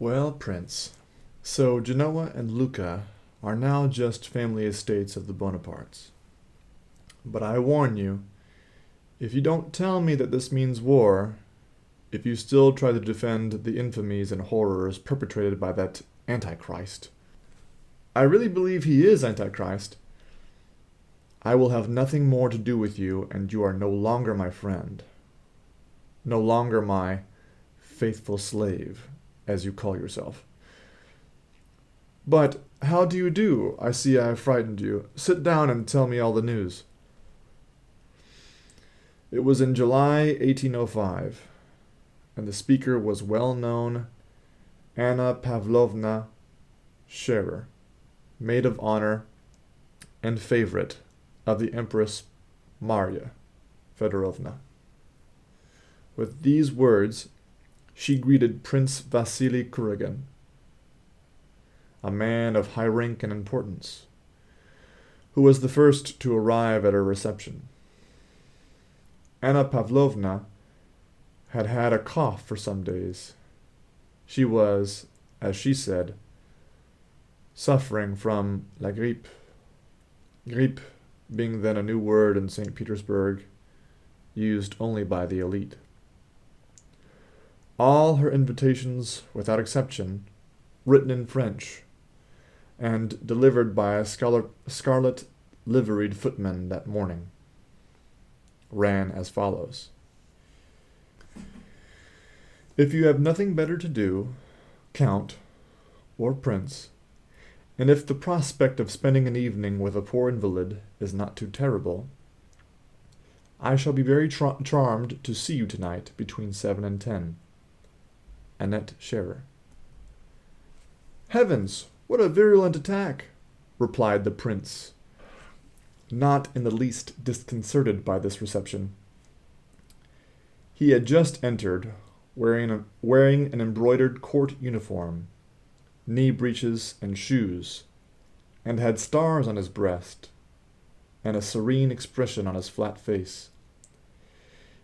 Well, Prince, so Genoa and Lucca are now just family estates of the Bonapartes. But I warn you, if you don't tell me that this means war, if you still try to defend the infamies and horrors perpetrated by that Antichrist, I really believe he is Antichrist, I will have nothing more to do with you, and you are no longer my friend, no longer my faithful slave, as you call yourself. But how do you do? I see I have frightened you. Sit down and tell me all the news. It was in July 1805, and the speaker was well-known Anna Pavlovna Scherer, maid of honor and favorite of the Empress Maria Fedorovna. With these words, she greeted Prince Vasily Kuragin, a man of high rank and importance, who was the first to arrive at her reception. Anna Pavlovna had had a cough for some days. She was, as she said, suffering from la grippe. Grippe being then a new word in St. Petersburg, used only by the elite. All her invitations, without exception, written in French, and delivered by a scarlet liveried footman that morning, ran as follows. If you have nothing better to do, Count, or Prince, and if the prospect of spending an evening with a poor invalid is not too terrible, I shall be very charmed to see you tonight between 7 and 10. Annette Scherer. Heavens, what a virulent attack! Replied the prince, not in the least disconcerted by this reception. He had just entered, wearing an embroidered court uniform, knee breeches and shoes, and had stars on his breast, and a serene expression on his flat face.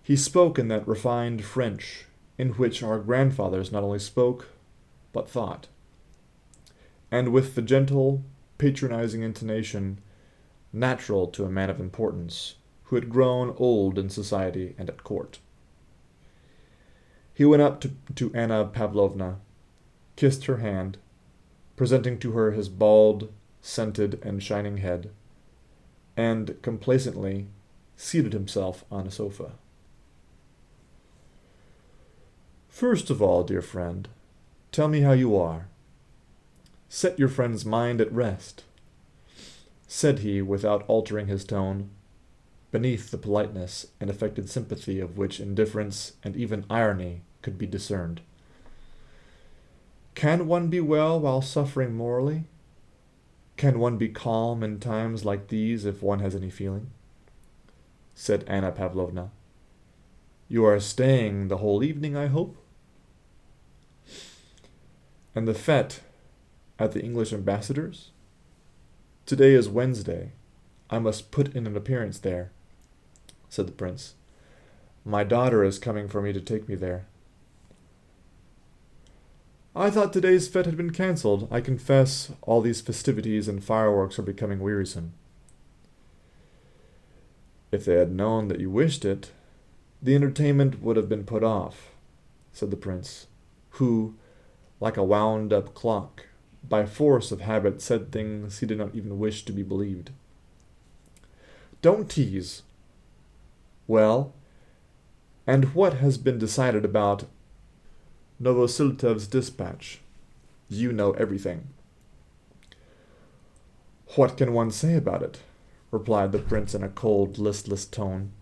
He spoke in that refined French in which our grandfathers not only spoke, but thought, and with the gentle, patronizing intonation natural to a man of importance, who had grown old in society and at court. He went up to Anna Pavlovna, kissed her hand, presenting to her his bald, scented, and shining head, and complacently seated himself on a sofa. First of all, dear friend, tell me how you are. Set your friend's mind at rest, said he without altering his tone, beneath the politeness and affected sympathy of which indifference and even irony could be discerned. Can one be well while suffering morally? Can one be calm in times like these if one has any feeling? Said Anna Pavlovna. You are staying the whole evening, I hope? And the fete at the English ambassador's? Today is Wednesday. I must put in an appearance there, said the prince. My daughter is coming for me to take me there. I thought today's fete had been cancelled. I confess all these festivities and fireworks are becoming wearisome. If they had known that you wished it, the entertainment would have been put off, said the prince, who, like a wound-up clock, by force of habit said things he did not even wish to be believed. Don't tease. Well, and what has been decided about Novosiltov's dispatch? You know everything. What can one say about it? Replied the prince in a cold, listless tone.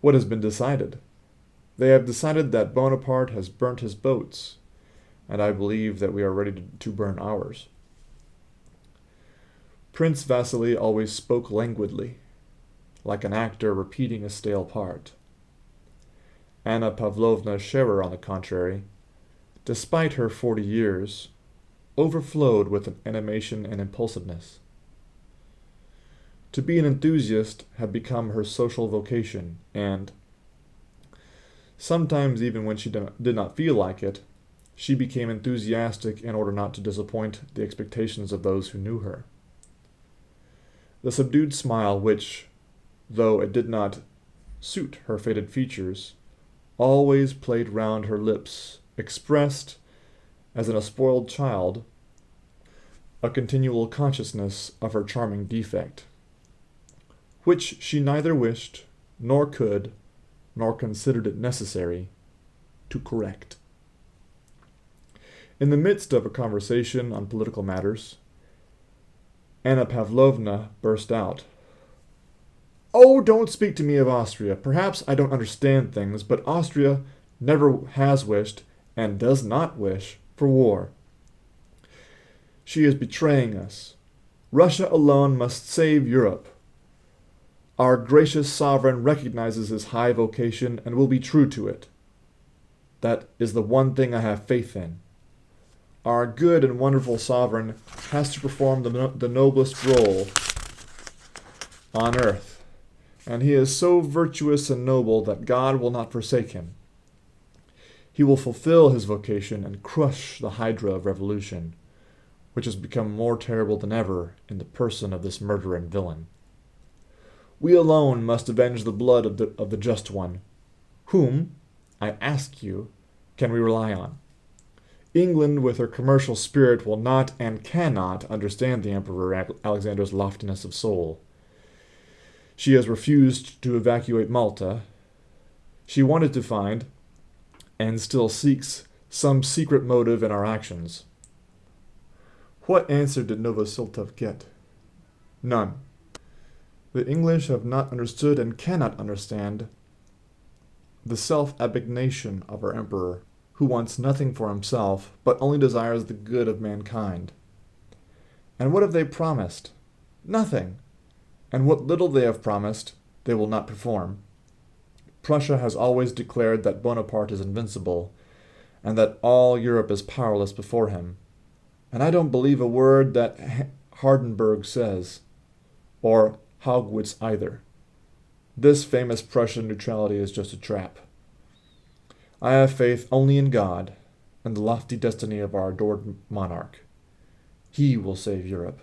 What has been decided? They have decided that Bonaparte has burnt his boats, and I believe that we are ready to burn ours. Prince Vasily always spoke languidly, like an actor repeating a stale part. Anna Pavlovna Scherer, on the contrary, despite her 40 years, overflowed with an animation and impulsiveness. To be an enthusiast had become her social vocation, and, sometimes even when she did not feel like it, she became enthusiastic in order not to disappoint the expectations of those who knew her. The subdued smile which, though it did not suit her faded features, always played round her lips, expressed, as in a spoiled child, a continual consciousness of her charming defect, which she neither wished, nor could, nor considered it necessary to correct. In the midst of a conversation on political matters, Anna Pavlovna burst out. "Oh, don't speak to me of Austria. Perhaps I don't understand things, but Austria never has wished, and does not wish, for war. She is betraying us. Russia alone must save Europe. Our gracious sovereign recognizes his high vocation and will be true to it. That is the one thing I have faith in. Our good and wonderful sovereign has to perform the noblest role on earth, and he is so virtuous and noble that God will not forsake him. He will fulfill his vocation and crush the hydra of revolution, which has become more terrible than ever in the person of this murderer and villain. We alone must avenge the blood of the just one. Whom, I ask you, can we rely on? England, with her commercial spirit, will not and cannot understand the Emperor Alexander's loftiness of soul. She has refused to evacuate Malta. She wanted to find, and still seeks, some secret motive in our actions. What answer did Novosiltov get? None. The English have not understood and cannot understand the self-abnegation of our emperor, who wants nothing for himself, but only desires the good of mankind. And what have they promised? Nothing. And what little they have promised, they will not perform. Prussia has always declared that Bonaparte is invincible, and that all Europe is powerless before him. And I don't believe a word that Hardenberg says, or Haugwitz either. This famous Prussian neutrality is just a trap. I have faith only in God and the lofty destiny of our adored monarch. He will save Europe."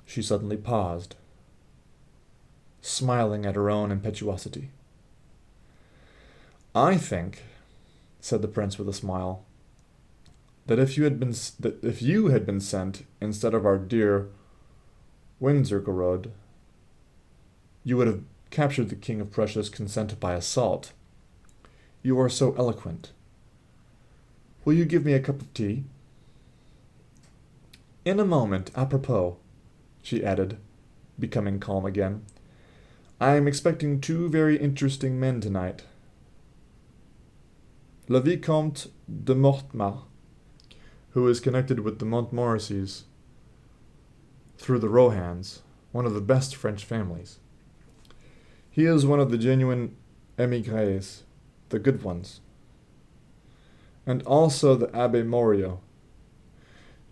She suddenly paused, smiling at her own impetuosity. "I think," said the prince with a smile, "that if you had been sent instead of our dear Wenzergorod, you would have captured the King of Prussia's consent by assault. You are so eloquent. Will you give me a cup of tea?" "In a moment, apropos," she added, becoming calm again. "I am expecting two very interesting men tonight. Le Vicomte de Mortemart, who is connected with the Montmorencys through the Rohans, one of the best French families. He is one of the genuine émigrés, the good ones. And also the Abbé Morio.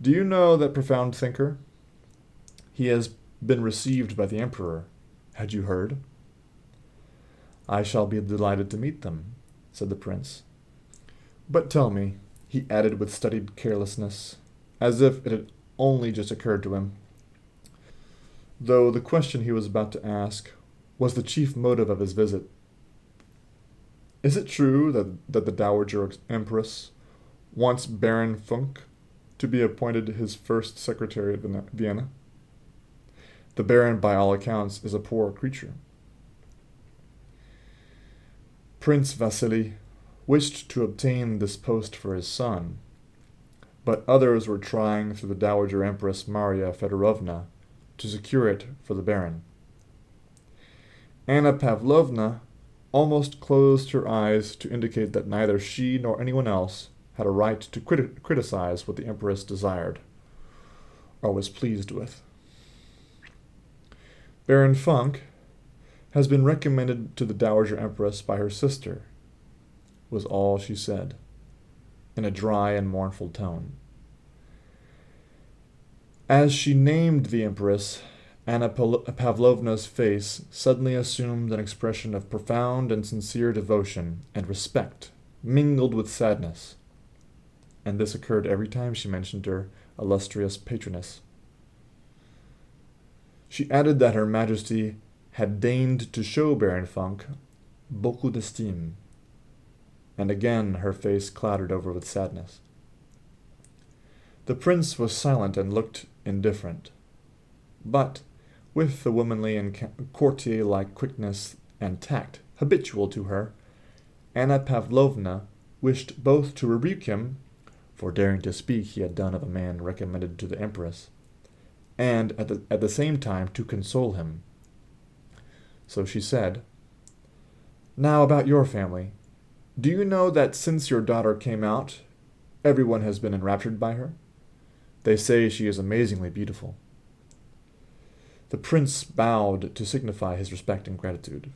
Do you know that profound thinker? He has been received by the Emperor. Had you heard?" "I shall be delighted to meet them," said the prince. "But tell me," he added with studied carelessness, as if it had only just occurred to him, though the question he was about to ask was the chief motive of his visit. "Is it true that the Dowager Empress wants Baron Funk to be appointed his first secretary at Vienna? The Baron, by all accounts, is a poor creature." Prince Vasily wished to obtain this post for his son, but others were trying through the Dowager Empress Maria Fedorovna to secure it for the Baron. Anna Pavlovna almost closed her eyes to indicate that neither she nor anyone else had a right to criticize what the Empress desired, or was pleased with. "Baron Funk has been recommended to the Dowager Empress by her sister," was all she said, in a dry and mournful tone. As she named the Empress, Anna Pavlovna's face suddenly assumed an expression of profound and sincere devotion and respect mingled with sadness, and this occurred every time she mentioned her illustrious patroness. She added that Her Majesty had deigned to show Baron Funck beaucoup d'estime, and again her face clouded over with sadness. The prince was silent and looked indifferent, but, with the womanly and courtier-like quickness and tact habitual to her, Anna Pavlovna wished both to rebuke him, for daring to speak he had done of a man recommended to the Empress, and at the same time to console him. So she said, "Now about your family. Do you know that since your daughter came out, everyone has been enraptured by her? They say she is amazingly beautiful." The prince bowed to signify his respect and gratitude.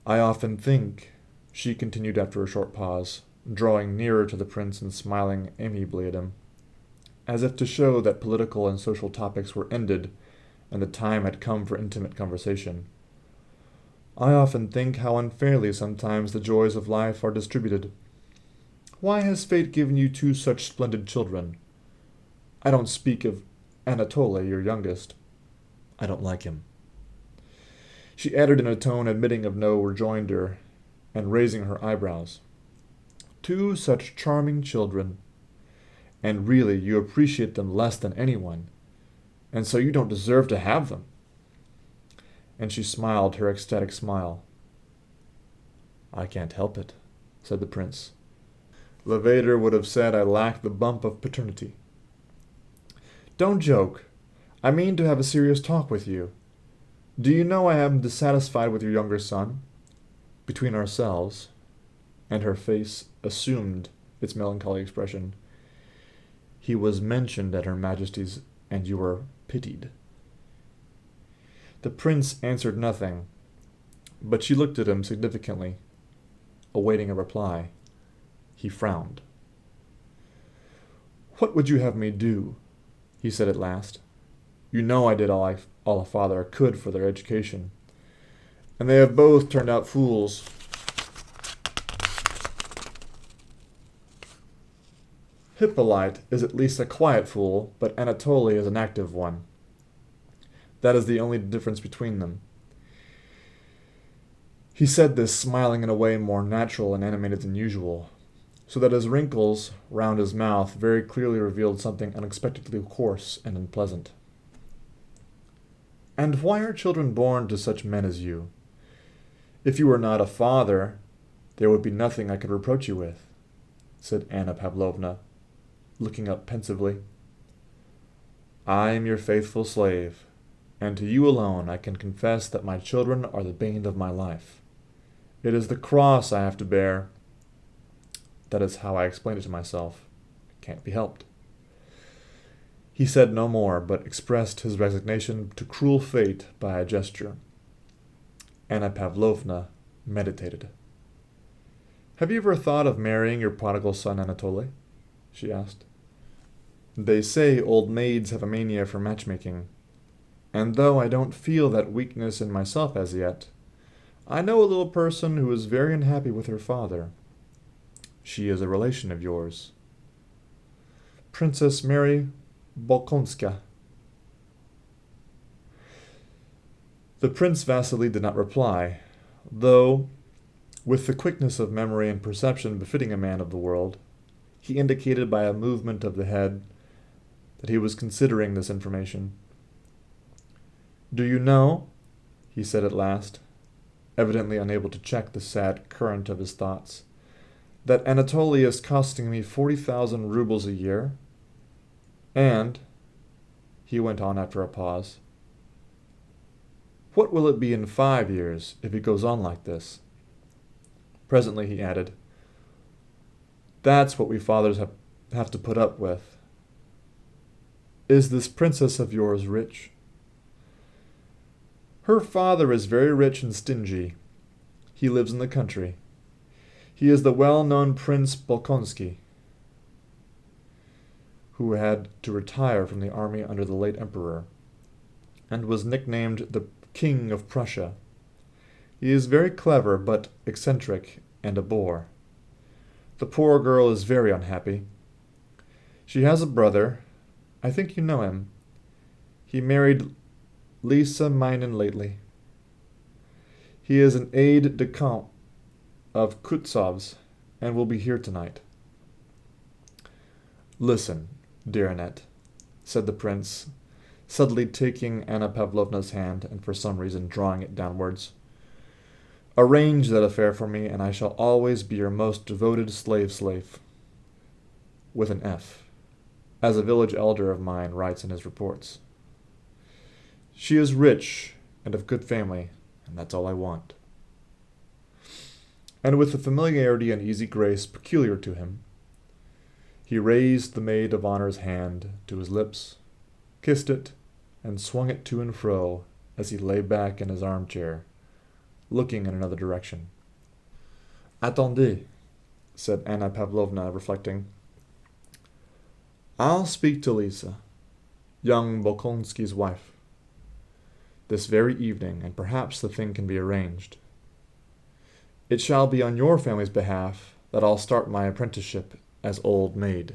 "I often think," she continued after a short pause, drawing nearer to the prince and smiling amiably at him, as if to show that political and social topics were ended and the time had come for intimate conversation, "I often think how unfairly sometimes the joys of life are distributed. Why has fate given you two such splendid children? I don't speak of Anatole, your youngest. I don't like him." She added in a tone admitting of no rejoinder, and raising her eyebrows, "Two such charming children. And really you appreciate them less than anyone, and so you don't deserve to have them." And she smiled her ecstatic smile. "I can't help it," said the prince. Levader would have said I lacked the bump of paternity. "Don't joke. I mean to have a serious talk with you. Do you know I am dissatisfied with your younger son? Between ourselves," and her face assumed its melancholy expression, "he was mentioned at Her Majesty's, and you were pitied." The prince answered nothing, but she looked at him significantly, awaiting a reply. He frowned. "What would you have me do?" he said at last. "You know I did all a father could for their education, and they have both turned out fools. Hippolyte is at least a quiet fool, but Anatole is an active one. That is the only difference between them." He said this smiling in a way more natural and animated than usual, so that his wrinkles round his mouth very clearly revealed something unexpectedly coarse and unpleasant. "And why are children born to such men as you? If you were not a father, there would be nothing I could reproach you with," said Anna Pavlovna, looking up pensively. "I am your faithful slave, and to you alone I can confess that my children are the bane of my life. It is the cross I have to bear. That is how I explain it to myself. It can't be helped." He said no more, but expressed his resignation to cruel fate by a gesture. Anna Pavlovna meditated. "Have you ever thought of marrying your prodigal son Anatole?" she asked. "They say old maids have a mania for matchmaking, and though I don't feel that weakness in myself as yet, I know a little person who is very unhappy with her father. She is a relation of yours. Princess Mary Bolkonska." The Prince Vasily did not reply, though, with the quickness of memory and perception befitting a man of the world, he indicated by a movement of the head that he was considering this information. "Do you know," he said at last, evidently unable to check the sad current of his thoughts, "that Anatole is costing me 40,000 rubles a year? And," he went on after a pause, "what will it be in 5 years if it goes on like this?" Presently he added, "That's what we fathers have to put up with. Is this princess of yours rich?" "Her father is very rich and stingy. He lives in the country. He is the well-known Prince Bolkonsky, who had to retire from the army under the late emperor, and was nicknamed the King of Prussia. He is very clever, but eccentric and a bore. The poor girl is very unhappy. She has a brother. I think you know him. He married Lisa Minen lately. He is an aide-de-camp of Kutsov's and will be here tonight. Listen, dear Annette, said the prince, suddenly taking Anna Pavlovna's hand and for some reason drawing it downwards. Arrange that affair for me, and I shall always be your most devoted slave, with an F, as a village elder of mine writes in his reports. She is rich and of good family, and that's all I want. And with the familiarity and easy grace peculiar to him, he raised the maid of honor's hand to his lips, kissed it, and swung it to and fro as he lay back in his armchair, looking in another direction. Attendez, said Anna Pavlovna, reflecting. I'll speak to Lisa, young Bolkonsky's wife, this very evening, and perhaps the thing can be arranged. It shall be on your family's behalf that I'll start my apprenticeship as old maid.